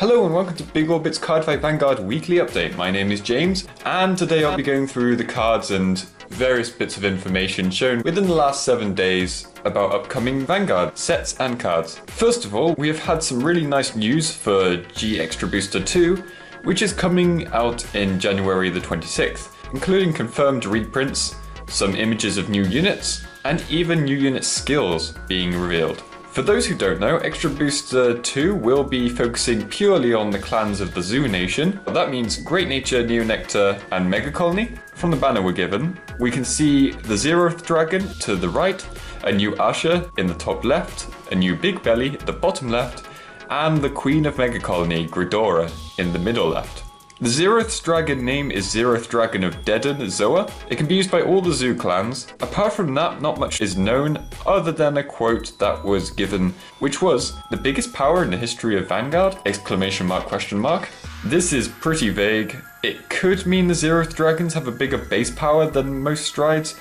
Hello and welcome to Big Orbit's Cardfight Vanguard weekly update. My name is James, and today I'll be going through the cards and various bits of information shown within the last 7 days about upcoming Vanguard sets and cards. First of all, we have had some really nice news for G Extra Booster 2, which is coming out in January the 26th, including confirmed reprints, some images of new units, and even new unit skills being revealed. For those who don't know, Extra Booster 2 will be focusing purely on the clans of the Zoo Nation. That means Great Nature, Neo Nectar, and Mega Colony. From the banner we're given, we can see the Zeroth Dragon to the right, a new Asha in the top left, a new Big Belly at the bottom left, and the Queen of Mega Colony, Gridora, in the middle left. The Zeroth Dragon name is Zeroth Dragon of Dedan Zoa. It can be used by all the Zoo clans. Apart from that, not much is known other than a quote that was given, which was, "The biggest power in the history of Vanguard?" Exclamation mark, question mark. This is pretty vague. It could mean the Zeroth Dragons have a bigger base power than most strides.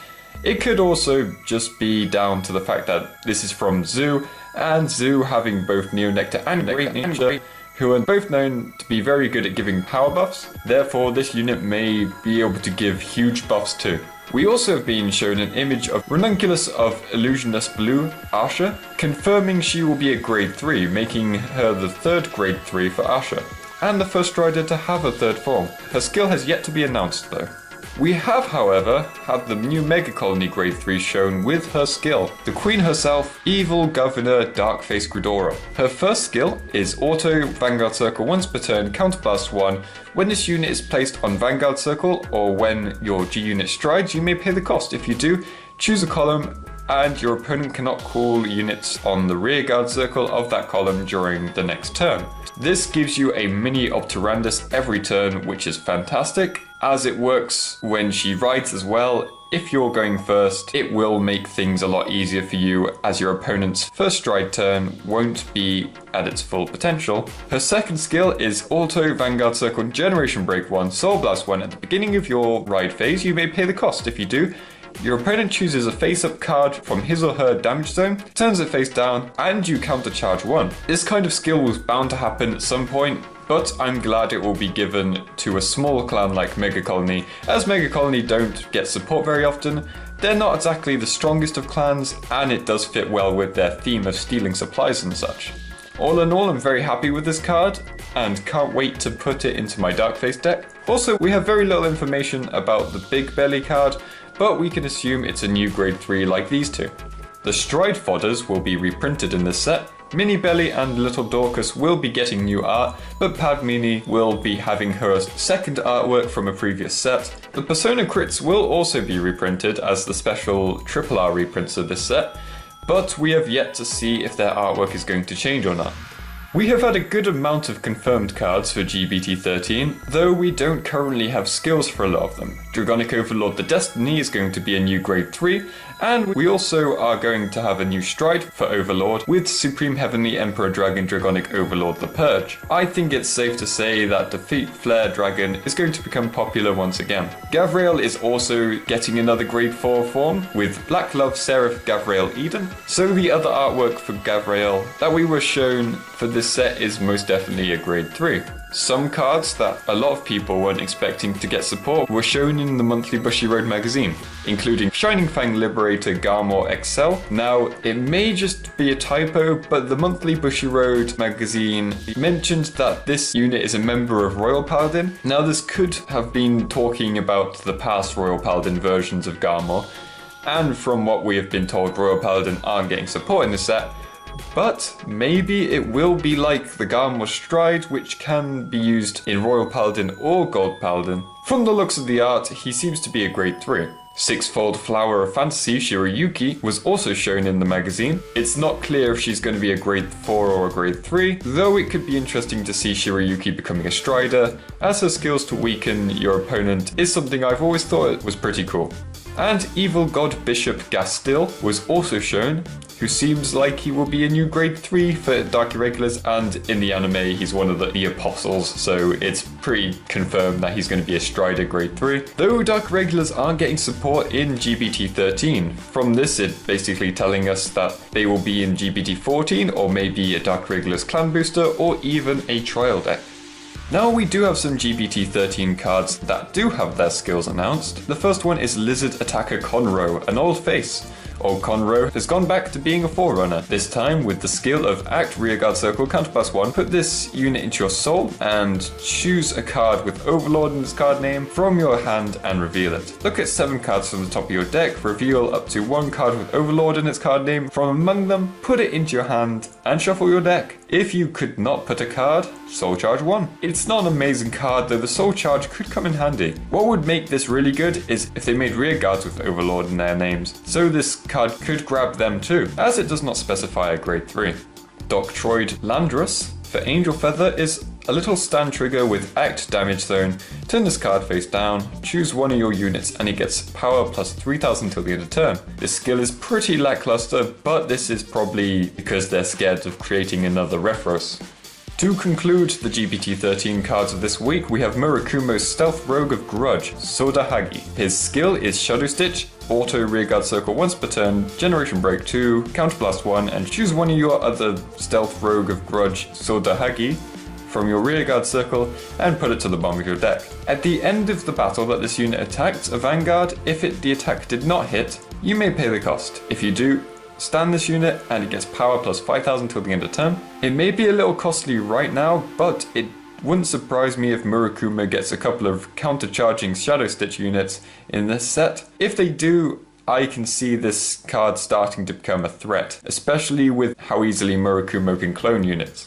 It could also just be down to the fact that this is from Zoo, and Zoo having both Neo Nectar and Great Nature, who are both known to be very good at giving power buffs. Therefore, this unit may be able to give huge buffs too. We also have been shown an image of Ranunculus of Illusionless Blue, Asha, confirming she will be a grade 3, making her the third grade 3 for Asha, and the first rider to have a third form. Her skill has yet to be announced though. We have, however, had the new Mega Colony grade 3 shown with her skill, the Queen herself, Evil Governor Darkface Gridora. Her first skill is Auto Vanguard Circle once per turn, Counterblast 1. When this unit is placed on Vanguard Circle, or when your G unit strides, you may pay the cost. If you do, choose a column, and your opponent cannot call units on the rear guard circle of that column during the next turn. This gives you a mini Optorandus every turn, which is fantastic, as it works when she rides as well. If you're going first, it will make things a lot easier for you, as your opponent's first stride turn won't be at its full potential. Her second skill is Auto Vanguard Circle Generation Break 1, Soul Blast 1. At the beginning of your ride phase, you may pay the cost. If you do, your opponent chooses a face-up card from his or her damage zone, turns it face down, and you countercharge 1. This kind of skill was bound to happen at some point, but I'm glad it will be given to a small clan like Mega Colony, as Mega Colony don't get support very often. They're not exactly the strongest of clans, and it does fit well with their theme of stealing supplies and such. All in all, I'm very happy with this card, and can't wait to put it into my Darkface deck. Also, we have very little information about the Big Belly card, but we can assume it's a new grade 3 like these two. The Stride Fodders will be reprinted in this set. Mini Belly and Little Dorcas will be getting new art, but Padmini will be having her second artwork from a previous set. The Persona Crits will also be reprinted as the special Triple R reprints of this set, but we have yet to see if their artwork is going to change or not. We have had a good amount of confirmed cards for GBT13, though we don't currently have skills for a lot of them. Dragonic Overlord the Destiny is going to be a new grade 3, and we also are going to have a new stride for Overlord with Supreme Heavenly Emperor Dragon Dragonic Overlord the Purge. I think it's safe to say that Defeat Flare Dragon is going to become popular once again. Gavrael is also getting another grade 4 form with Black Love Seraph Gavrael Eden. So the other artwork for Gavrael that we were shown for this set is most definitely a grade 3. Some cards that a lot of people weren't expecting to get support were shown in the monthly Bushiroad magazine, including Shining Fang Liberator Garmor XL. Now, it may just be a typo, but the monthly Bushiroad magazine mentioned that this unit is a member of Royal Paladin. Now, this could have been talking about the past Royal Paladin versions of Garmor, and from what we have been told, Royal Paladin aren't getting support in the set. But maybe it will be like the Garmor Stride, which can be used in Royal Paladin or Gold Paladin. From the looks of the art, he seems to be a grade 3. Sixfold Flower of Fantasy Shiroyuki was also shown in the magazine. It's not clear if she's going to be a grade 4 or a grade 3, though it could be interesting to see Shiroyuki becoming a Strider, as her skills to weaken your opponent is something I've always thought was pretty cool. And Evil God Bishop Gastil was also shown, who seems like he will be a new grade 3 for Dark Irregulars, and in the anime he's one of the apostles, so it's pretty confirmed that he's going to be a Strider grade 3. Though Dark Irregulars aren't getting support in GBT 13. From this, it's basically telling us that they will be in GBT 14, or maybe a Dark Irregulars clan booster, or even a trial deck. Now we do have some GBT 13 cards that do have their skills announced. The first one is Lizard Attacker Conroe, an old face. Old Conroe has gone back to being a Forerunner, this time with the skill of Act Rearguard Circle +1. Put this unit into your soul and choose a card with Overlord in its card name from your hand and reveal it. Look at 7 cards from the top of your deck, reveal up to 1 card with Overlord in its card name from among them, put it into your hand and shuffle your deck. If you could not put a card, Soul Charge 1. It's not an amazing card, though the Soul Charge could come in handy. What would make this really good is if they made rear guards with Overlord in their names, so this card could grab them too, as it does not specify a grade 3. Doctroid Landrus for Angel Feather is a little stand trigger with Act Damage Zone. Turn this card face down, choose one of your units, and it gets power plus 3000 till the end of turn. This skill is pretty lackluster, but this is probably because they're scared of creating another Refros. To conclude the GBT 13 cards of this week, we have Murakumo's Stealth Rogue of Grudge, Sodahagi. His skill is Shadow Stitch, auto rearguard circle once per turn, Generation Break 2, Counterblast 1, and choose one of your other Stealth Rogue of Grudge, Sodahagi, from your rearguard circle and put it to the bottom of your deck. At the end of the battle that this unit attacked a Vanguard, if the attack did not hit, you may pay the cost. If you do, stand this unit and it gets power plus 5000 till the end of turn. It may be a little costly right now, but it wouldn't surprise me if Murakumo gets a couple of countercharging Shadow Stitch units in this set. If they do, I can see this card starting to become a threat, especially with how easily Murakumo can clone units.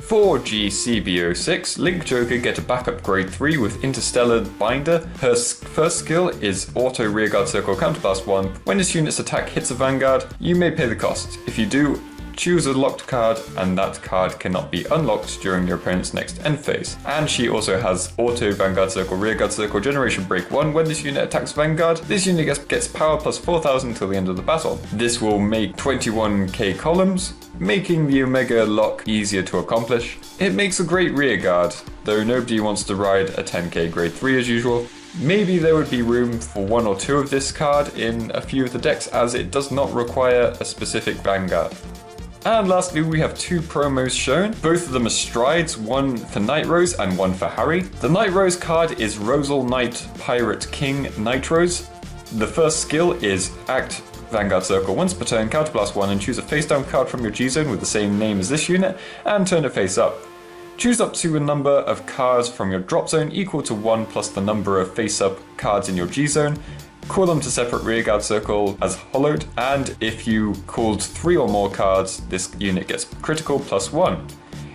For GCB06, Link Joker get a backup grade 3 with Interstellar Binder. Her first skill is Auto Rearguard Circle Counterblast 1. When this unit's attack hits a Vanguard, you may pay the cost. If you do, choose a locked card, and that card cannot be unlocked during your opponent's next end phase. And she also has Auto Vanguard Circle Rearguard Circle Generation Break 1. When this unit attacks Vanguard, this unit gets power plus 4000 until the end of the battle. This will make 21k columns, making the Omega lock easier to accomplish. It makes a great rearguard, though nobody wants to ride a 10k grade 3 as usual. Maybe there would be room for 1 or 2 of this card in a few of the decks, as it does not require a specific Vanguard. And lastly, we have 2 promos shown. Both of them are strides, one for Night Rose and one for Harry. The Night Rose card is Rosal Knight Pirate King Night Rose. The first skill is Act Vanguard Circle once per turn, Counterblast 1, and choose a face down card from your G-Zone with the same name as this unit, and turn it face up. Choose up to a number of cards from your drop zone equal to 1 plus the number of face up cards in your G-Zone. Call them to separate rearguard circle as hollowed, and if you called 3 or more cards, this unit gets critical plus 1.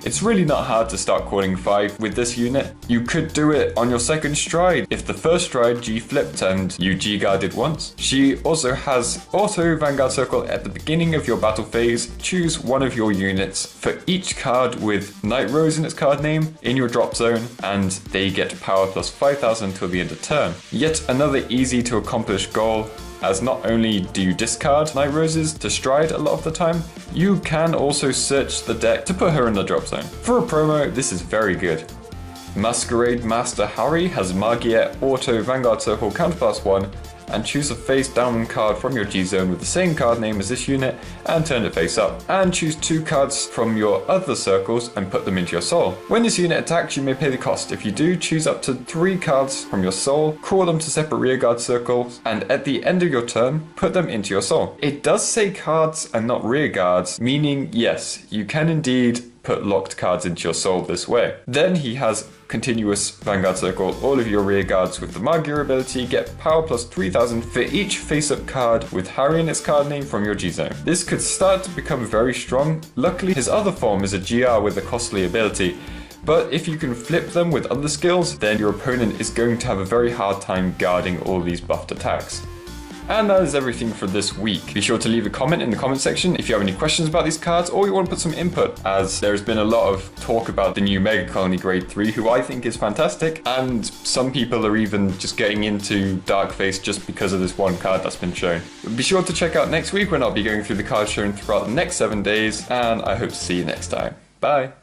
It's really not hard to start calling 5 with this unit. You could do it on your second stride if the first stride G flipped and you G guarded once. She also has auto Vanguard Circle at the beginning of your battle phase. Choose one of your units for each card with Night Rose in its card name in your drop zone, and they get power plus 5000 till the end of turn. Yet another easy to accomplish goal, as not only do you discard Night Roses to stride a lot of the time, you can also search the deck to put her in the drop zone. For a promo, this is very good. Masquerade Master Harry has Magier Auto Vanguard Circle Counterblast 1, and choose a face down card from your G-Zone with the same card name as this unit and turn it face up. And choose 2 cards from your other circles and put them into your soul. When this unit attacks, you may pay the cost. If you do, choose up to 3 cards from your soul, call them to separate rearguard circles, and at the end of your turn, put them into your soul. It does say cards and not rearguards, meaning yes, you can indeed put locked cards into your soul this way. Then he has continuous Vanguard Circle all of your rear guards with the Magier ability, get power plus 3000 for each face-up card with Harry in its card name from your G-Zone. This could start to become very strong. Luckily, his other form is a GR with a costly ability, but if you can flip them with other skills, then your opponent is going to have a very hard time guarding all these buffed attacks. And that is everything for this week. Be sure to leave a comment in the comment section if you have any questions about these cards or you want to put some input, as there's been a lot of talk about the new Mega Colony Grade 3, who I think is fantastic, and some people are even just getting into Darkface just because of this one card that's been shown. But be sure to check out next week when I'll be going through the cards shown throughout the next 7 days, and I hope to see you next time. Bye!